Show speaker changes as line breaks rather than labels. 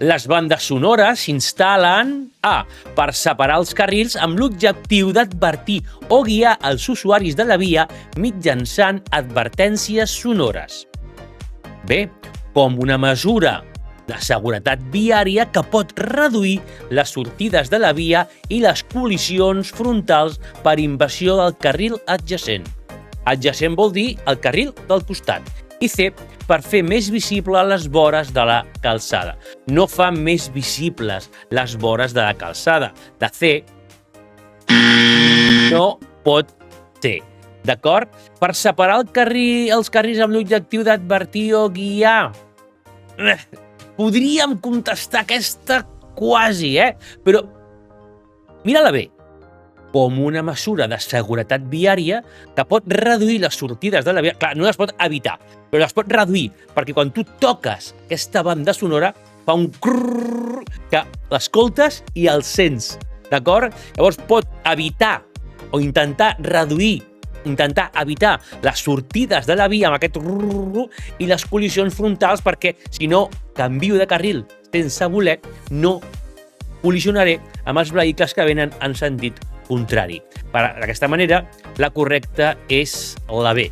Les bandes sonores s'instal·len per separar els carrils amb l'objectiu d'advertir o guiar els usuaris de la via mitjançant advertències sonores. Bé, com una mesura de seguretat viària que pot reduir les sortides de la via i les col·lisions frontals per invasió del carril adjacent. Adjacent vol dir el carril del costat. I C, per fer més visibles les vores de la calçada. No fa més visibles les vores de la calçada. De C no pot ser. D'acord? Per separar els carrils amb l'objectiu d'advertir o guiar. Podríem contestar aquesta quasi, Però mira-la bé. Com una mesura de seguretat viària que pot reduir les sortides de la via. Clar, no les pot evitar, però les pot reduir, perquè quan tu toques aquesta banda sonora fa un crrrr que l'escoltes i el sents, d'acord? Llavors pot evitar o intentar reduir, intentar evitar les sortides de la via amb aquest crrrr i les col·lisions frontals, perquè si no canvio de carril sense voler, no col·lisionaré amb els vehicles que venen en sentit contrari. D'aquesta manera, la correcta és la B.